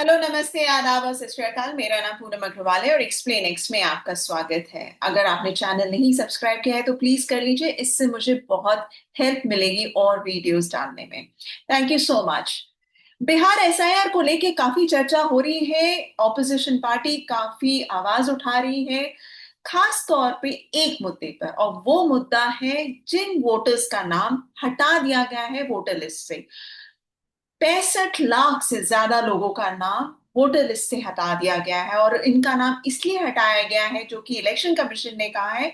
Hello, नमस्ते, आदाब और सत श्री अकाल। मेरा नाम पूनम अग्रवाल है और एक्सप्लेन एक्स में आपका स्वागत है। अगर आपने चैनल नहीं सब्सक्राइब किया है तो प्लीज कर लीजिए, इससे मुझे बहुत हेल्प मिलेगी और वीडियोस डालने में। Thank you so much. Bihar SIR को लेके काफी चर्चा हो रही है। ऑपोजिशन पार्टी काफी आवाज उठा रही है, खास तौर पे एक मुद्दे पर, और वो मुद्दा है जिन वोटर्स का नाम हटा दिया गया है वोटर लिस्ट से। 65 लाख से ज्यादा लोगों का नाम वोटर लिस्ट से हटा दिया गया है, और इनका नाम इसलिए हटाया गया है जो कि इलेक्शन कमीशन ने कहा है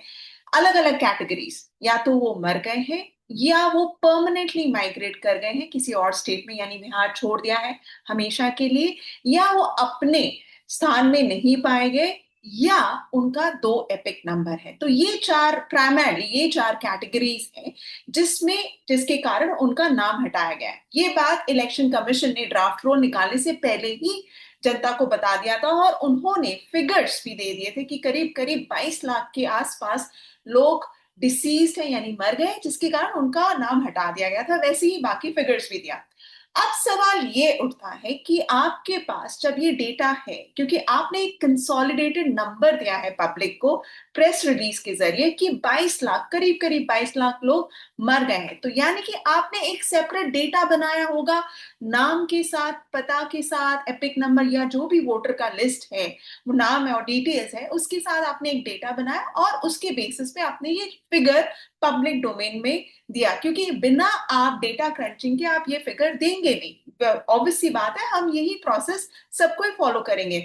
अलग अलग कैटेगरीज, या तो वो मर गए हैं या वो परमानेंटली माइग्रेट कर गए हैं किसी और स्टेट में, यानी बिहार छोड़ दिया है हमेशा के लिए, या वो अपने स्थान में नहीं पाए गए, या उनका दो एपिक नंबर है। तो ये चार, प्राइमरली ये चार कैटेगरीज हैं जिसमें जिसके कारण उनका नाम हटाया गया है। ये बात इलेक्शन कमीशन ने ड्राफ्ट रोल निकालने से पहले ही जनता को बता दिया था, और उन्होंने फिगर्स भी दे दिए थे कि करीब करीब 22 लाख के आसपास लोग डिसीज है यानी मर गए, जिसके कारण उनका नाम हटा दिया गया था। वैसे ही बाकी फिगर्स भी दिया। अब सवाल ये उठता है कि आपके पास जब ये डेटा है, क्योंकि आपने एक कंसोलिडेटेड नंबर दिया है पब्लिक को प्रेस रिलीज के जरिए कि 22 लाख, करीब करीब 22 लाख लोग मर गए हैं, तो यानी कि आपने एक सेपरेट डेटा बनाया होगा नाम के साथ, पता के साथ, एपिक नंबर या जो भी वोटर का लिस्ट है, वो नाम है और डिटेल्स है, उसके साथ आपने एक डेटा बनाया और उसके बेसिस पे आपने ये फिगर पब्लिक डोमेन में दिया। क्योंकि बिना आप डेटा क्रंचिंग के आप ये फिगर देंगे नहीं, ऑब्वियस सी बात है, हम यही प्रोसेस सबको ही फॉलो करेंगे।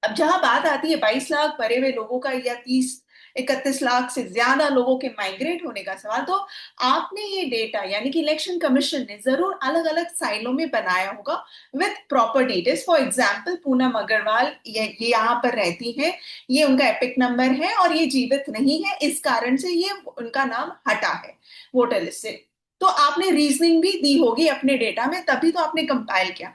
अब जहां बात आती है 22 लाख भरे हुए लोगों का या 30-31 लाख से ज्यादा लोगों के माइग्रेट होने का सवाल, तो आपने ये डेटा यानी कि इलेक्शन कमीशन ने जरूर अलग अलग साइलों में बनाया होगा with proper details. For example, Poonam Agarwal ये यहाँ पर रहती है, ये उनका एपिक नंबर है और ये जीवित नहीं है, इस कारण से ये उनका नाम हटा है वोटर लिस्ट से। तो आपने रीजनिंग भी दी होगी अपने डेटा में, तभी तो आपने कंपाइल किया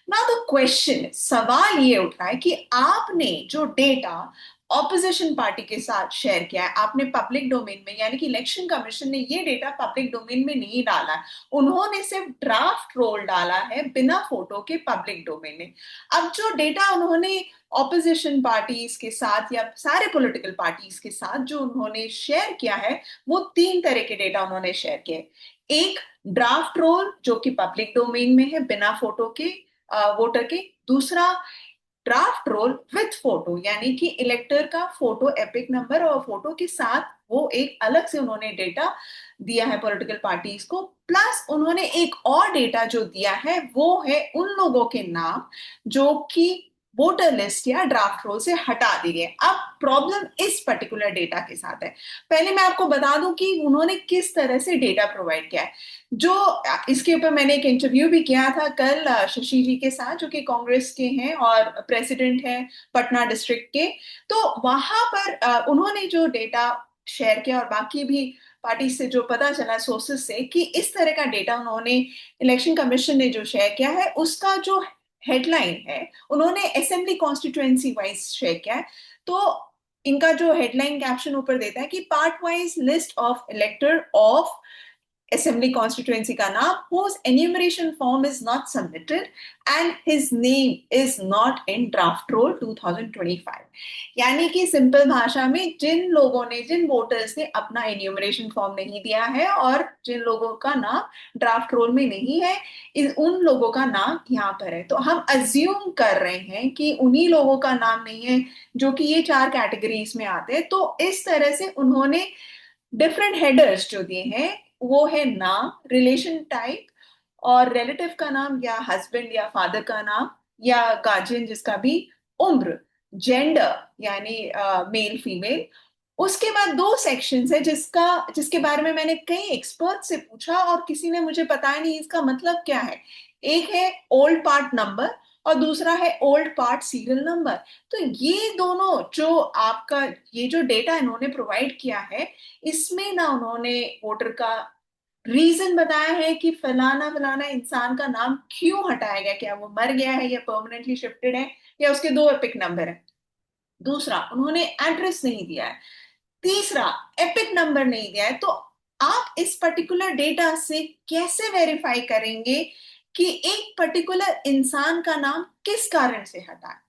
ना। तो क्वेश्चन, सवाल ये उठ रहा है कि आपने जो डेटा ऑपोजिशन पार्टी के साथ शेयर किया है, आपने पब्लिक डोमेन में, यानी कि इलेक्शन कमीशन ने ये डेटा पब्लिक डोमेन में नहीं डाला है, उन्होंने सिर्फ ड्राफ्ट रोल डाला है बिना फोटो के पब्लिक डोमेन में। अब जो डेटा उन्होंने ऑपोजिशन पार्टीज के साथ या सारे पॉलिटिकल पार्टीज के साथ जो उन्होंने शेयर किया है, वो तीन तरह के डेटा उन्होंने शेयर किए। एक, ड्राफ्ट रोल जो कि पब्लिक डोमेन में है बिना फोटो के वोटर के। दूसरा, ड्राफ्ट रोल विथ फोटो, यानी कि इलेक्टर का फोटो, एपिक नंबर और फोटो के साथ, वो एक अलग से उन्होंने डेटा दिया है पॉलिटिकल पार्टीज को। प्लस उन्होंने एक और डेटा जो दिया है वो है उन लोगों के नाम जो कि वोटर लिस्ट या ड्राफ्ट रोल से हटा दिए गए। अब प्रॉब्लम इस पर्टिकुलर डेटा के साथ है। पहले मैं आपको बता दूं कि उन्होंने किस तरह से डेटा प्रोवाइड किया है। जो इसके ऊपर मैंने एक इंटरव्यू भी किया था कल शशि जी के साथ, जो कि कांग्रेस के हैं और प्रेसिडेंट हैं पटना डिस्ट्रिक्ट के। तो वहां पर उन्होंने जो डेटा शेयर किया, और बाकी भी पार्टी से जो पता चला सोर्सेस से, कि इस तरह का डेटा उन्होंने, इलेक्शन कमीशन ने जो शेयर किया है उसका जो हेडलाइन है, उन्होंने असेंबली कॉन्स्टिट्यूएंसी वाइज शेयर किया है। तो इनका जो हेडलाइन कैप्शन ऊपर देता है कि part wise list of इलेक्टर of assembly constituency का नाम whose enumeration form is not submitted and his name is not in draft roll 2025। यानी कि सिंपल भाषा में, जिन लोगों ने, जिन वोटर्स ने अपना एन्यूमरेशन फॉर्म नहीं दिया है और जिन लोगों का नाम ड्राफ्ट रोल में नहीं है, उन लोगों का नाम यहाँ पर है। तो हम अज्यूम कर रहे हैं कि उन्हीं लोगों का नाम नहीं है जो कि ये चार कैटेगरीज में आते हैं। तो इस तरह से उन्होंने डिफरेंट हेडर्स जो दिए हैं, वो है नाम, रिलेशन टाइप और रिलेटिव का नाम या हस्बैंड या फादर का नाम या गार्जियन जिसका भी, उम्र, जेंडर यानी मेल फीमेल। उसके बाद दो सेक्शंस है जिसके बारे में मैंने कई एक्सपर्ट से पूछा और किसी ने मुझे बताया नहीं इसका मतलब क्या है। एक है ओल्ड पार्ट नंबर और दूसरा है ओल्ड पार्ट सीरियल नंबर। तो ये दोनों जो आपका, ये जो डेटा इन्होंने प्रोवाइड किया है, इसमें ना उन्होंने वोटर का रीजन बताया है कि फलाना फलाना इंसान का नाम क्यों हटाया गया, क्या वो मर गया है या परमानेंटली शिफ्टेड है या उसके दो एपिक नंबर है। दूसरा, उन्होंने एड्रेस नहीं दिया है। तीसरा, एपिक नंबर नहीं दिया है। तो आप इस पर्टिकुलर डेटा से कैसे वेरीफाई करेंगे कि एक पर्टिकुलर इंसान का नाम किस कारण से हटा है।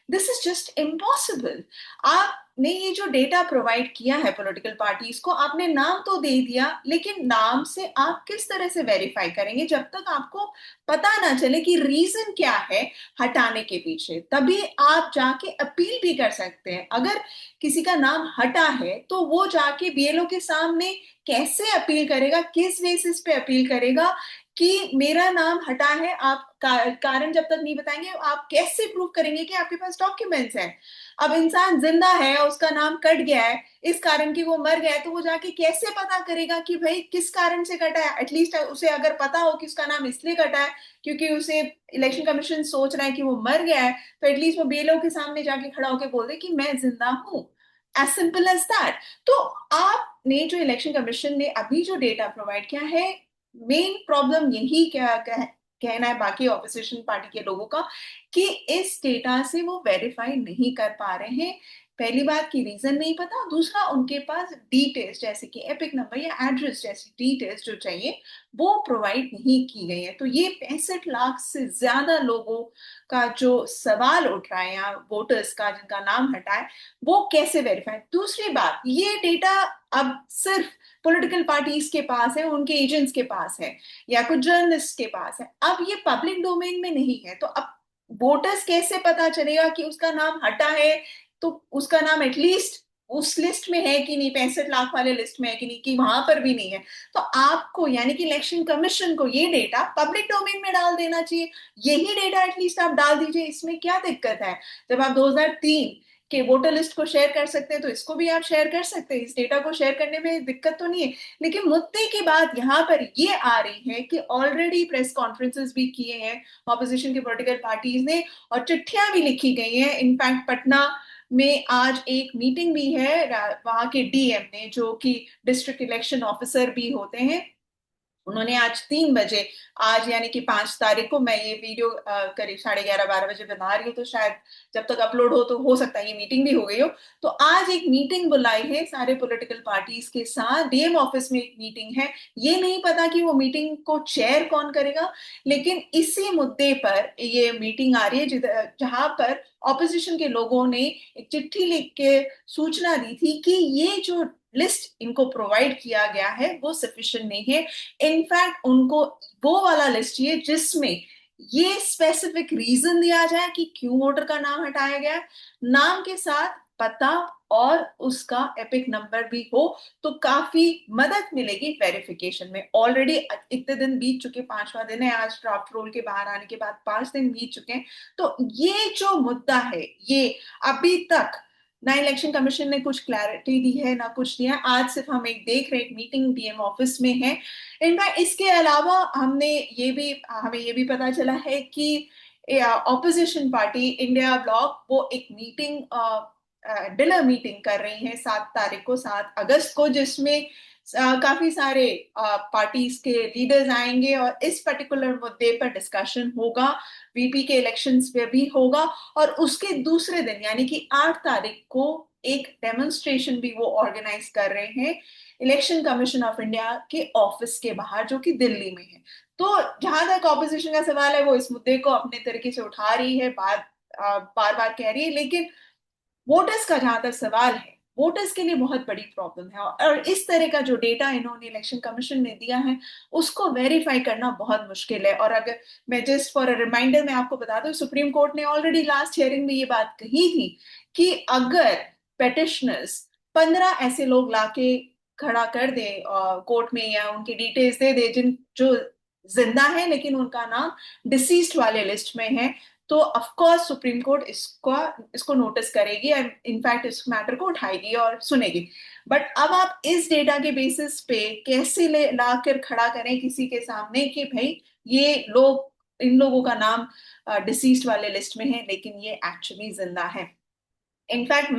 This is just impossible. आपने ये जो डेटा प्रोवाइड किया है पॉलिटिकल पार्टीज को, आपने नाम तो दे दिया, लेकिन नाम से आप किस तरह से वेरीफाई करेंगे जब तक आपको पता ना चले कि रीजन क्या है हटाने के पीछे। तभी आप जाके अपील भी कर सकते हैं। अगर किसी का नाम हटा है तो वो जाके बीएलओ के सामने कैसे अपील करेगा, किस बेसिस पे अपील करेगा कि मेरा नाम हटा है। आप कारण जब तक नहीं बताएंगे, आप कैसे प्रूव करेंगे कि आपके पास डॉक्यूमेंट्स हैं। अब इंसान जिंदा है, उसका नाम कट गया है इस कारण कि वो मर गया है, तो वो जाके कैसे पता करेगा कि भाई किस कारण से कटा है। एटलीस्ट उसे अगर पता हो कि उसका नाम इसलिए कटा है क्योंकि उसे इलेक्शन कमीशन सोच रहा है कि वो मर गया है, तो एटलीस्ट वो बीएलओ के सामने जाके खड़ा होकर बोल दे कि मैं जिंदा हूं। As simple as that. तो आपने जो इलेक्शन कमीशन ने अभी जो डेटा प्रोवाइड किया है, मेन प्रॉब्लम यही क्या कहना है बाकी ऑपोजिशन पार्टी के लोगों का कि इस डेटा से वो वेरीफाई नहीं कर पा रहे हैं। पहली बात की रीजन नहीं पता, दूसरा उनके पास डिटेल्स जैसे कि एपिक नंबर या एड्रेस जैसी डिटेल्स जो चाहिए वो प्रोवाइड नहीं की गई है। तो ये 65 लाख से ज्यादा लोगों का जो सवाल उठ रहा है, या वोटर्स का जिनका नाम हटा है, वो कैसे वेरीफाई। दूसरी बात, ये डेटा अब सिर्फ पॉलिटिकल पार्टीज के पास है, उनके एजेंट्स के पास है, या कुछ जर्नलिस्ट के पास है। अब ये पब्लिक डोमेन में नहीं है, तो अब वोटर्स कैसे पता चलेगा कि उसका नाम हटा है, तो उसका नाम एटलीस्ट उस लिस्ट में है कि नहीं, 65 लाख वाले लिस्ट में है कि नहीं, कि वहां पर भी नहीं है। तो आपको यानी कि इलेक्शन कमीशन को ये डेटा पब्लिक डोमेन में डाल देना चाहिए। यही डेटा एटलीस्ट आप डाल दीजिए, इसमें क्या दिक्कत है। जब आप 2003 के वोटर लिस्ट को शेयर कर सकते हैं तो इसको भी आप शेयर कर सकते हैं। इस डेटा को शेयर करने में दिक्कत तो नहीं है। लेकिन मुद्दे की बात यहाँ पर ये आ रही है कि ऑलरेडी प्रेस कॉन्फ्रेंसेस भी किए हैं ऑपोजिशन के पॉलिटिकल पार्टीज ने, और चिट्ठियां भी लिखी गई हैं। इनफैक्ट पटना में आज एक मीटिंग भी है, वहां के डीएम ने, जो कि डिस्ट्रिक्ट इलेक्शन ऑफिसर भी होते हैं, उन्होंने आज 3 बजे, आज यानी कि 5 तारीख को, मैं ये वीडियो करीब 11:30-12 बजे बना रही हूँ, तो शायद जब तक अपलोड हो तो हो सकता है ये मीटिंग भी हो गई हो। तो आज एक मीटिंग बुलाई है सारे पॉलिटिकल पार्टीज के साथ, डीएम ऑफिस में एक मीटिंग है। ये नहीं पता कि वो मीटिंग को चेयर कौन करेगा, लेकिन इसी मुद्दे पर ये मीटिंग आ रही है जहां पर ऑपोजिशन के लोगों ने एक चिट्ठी लिख के सूचना दी थी कि ये जो लिस्ट इनको प्रोवाइड किया गया है वो सफिशिएंट नहीं है। इनफैक्ट उनको वो वाला लिस्ट चाहिए जिसमें ये स्पेसिफिक रीजन दिया जाए कि क्यों वोटर का नाम हटाया गया, नाम के साथ पता और उसका एपिक नंबर भी हो, तो काफी मदद मिलेगी वेरिफिकेशन में। ऑलरेडी इतने दिन बीत चुके, 5वां दिन है आज ड्राफ्ट रोल के बाहर आने के बाद, 5 दिन बीत चुके हैं। तो ये जो मुद्दा है, ये अभी तक ना इलेक्शन कमीशन ने कुछ क्लैरिटी दी है ना कुछ दिया। आज सिर्फ हम एक देख रहे हैं, एक मीटिंग डीएम ऑफिस में है। इनफैक्ट इसके अलावा हमें ये भी पता चला है कि ऑपोजिशन पार्टी इंडिया ब्लॉक वो एक मीटिंग, डिनर मीटिंग कर रही है 7 तारीख को, 7 अगस्त को, जिसमें काफी सारे पार्टीज के लीडर्स आएंगे और इस पर्टिकुलर मुद्दे पर डिस्कशन होगा। वीपी के इलेक्शंस पे भी होगा, और उसके दूसरे दिन यानी कि 8 तारीख को एक डेमोन्स्ट्रेशन भी वो ऑर्गेनाइज कर रहे हैं इलेक्शन कमीशन ऑफ इंडिया के ऑफिस के बाहर, जो कि दिल्ली में है। तो जहां तक ऑपोजिशन का सवाल है, वो इस मुद्दे को अपने तरीके से उठा रही है, बार बार कह रही है, लेकिन वोटर्स का जहां तक सवाल है, वोटर्स के लिए बहुत बड़ी प्रॉब्लम है। और इस तरह का जो डेटा इन्होंने इलेक्शन कमीशन ने दिया है उसको वेरीफाई करना बहुत मुश्किल है। और अगर मैं जस्ट फॉर अ रिमाइंडर मैं आपको बता दूं, सुप्रीम कोर्ट ने ऑलरेडी लास्ट हियरिंग में ये बात कही थी कि अगर पेटिशनर्स 15 ऐसे लोग लाके खड़ा कर दे कोर्ट में, या उनकी डिटेल्स दे दे जिन जो जिंदा है लेकिन उनका नाम डिसीज्ड वाले लिस्ट में है, तो ऑफ कोर्स सुप्रीम कोर्ट इसको नोटिस करेगी एंड इनफैक्ट इस मैटर को उठाएगी और सुनेगी। बट अब आप इस डेटा के बेसिस पे कैसे ले लाकर खड़ा करें किसी के सामने कि भाई ये लोग, इन लोगों का नाम डिसीज्ड वाले लिस्ट में है लेकिन ये एक्चुअली जिंदा है। इनफैक्ट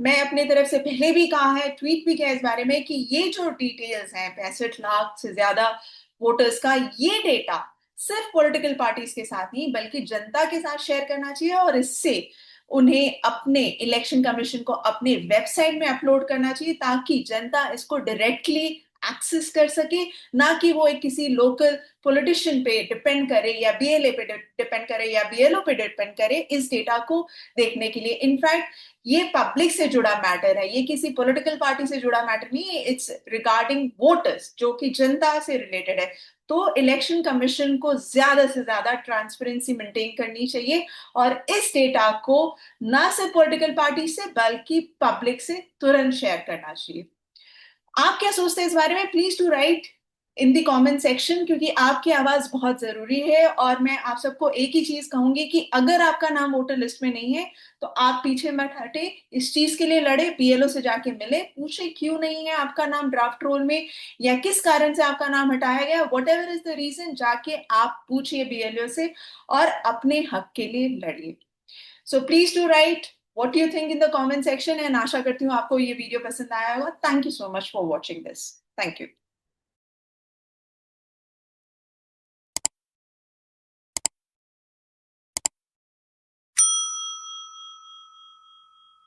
मैं अपने तरफ से पहले भी कहा है, ट्वीट भी किया इस बारे में, कि ये जो डिटेल्स हैं 65 लाख से ज्यादा वोटर्स का, ये डेटा सिर्फ पॉलिटिकल पार्टीज के साथ नहीं बल्कि जनता के साथ शेयर करना चाहिए, और इससे उन्हें अपने इलेक्शन कमीशन को अपने वेबसाइट में अपलोड करना चाहिए ताकि जनता इसको डायरेक्टली एक्सेस कर सके, ना कि वो एक किसी लोकल पॉलिटिशियन पे डिपेंड करे या बीएलए पे डिपेंड करे या बीएलओ पे डिपेंड करे इस डेटा को देखने के लिए। इनफैक्ट ये पब्लिक से जुड़ा मैटर है, ये किसी पॉलिटिकल पार्टी से जुड़ा मैटर नहीं है, इट्स रिगार्डिंग वोटर्स, जो कि जनता से रिलेटेड है। तो इलेक्शन कमीशन को ज्यादा से ज्यादा ट्रांसपेरेंसी मेंटेन करनी चाहिए और इस डेटा को ना सिर्फ पॉलिटिकल पार्टी से बल्कि पब्लिक से तुरंत शेयर करना चाहिए। आप क्या सोचते हैं इस बारे में? Please to write in the comment section, क्योंकि आपकी आवाज बहुत जरूरी है। और मैं आप सबको एक ही चीज कहूंगी कि अगर आपका नाम वोटर लिस्ट में नहीं है तो आप पीछे मत हटे, इस चीज के लिए लड़े, बीएलओ से जाके मिले, पूछे क्यों नहीं है आपका नाम ड्राफ्ट रोल में या किस कारण से आपका नाम हटाया गया, whatever is the reason, जाके आप पूछिए बीएलओ से और अपने हक के लिए लड़िए। So please to write what do you think in the comment section, and आशा करती हूँ आपको ये वीडियो पसंद आया होगा। Thank you so much for watching this. Thank you.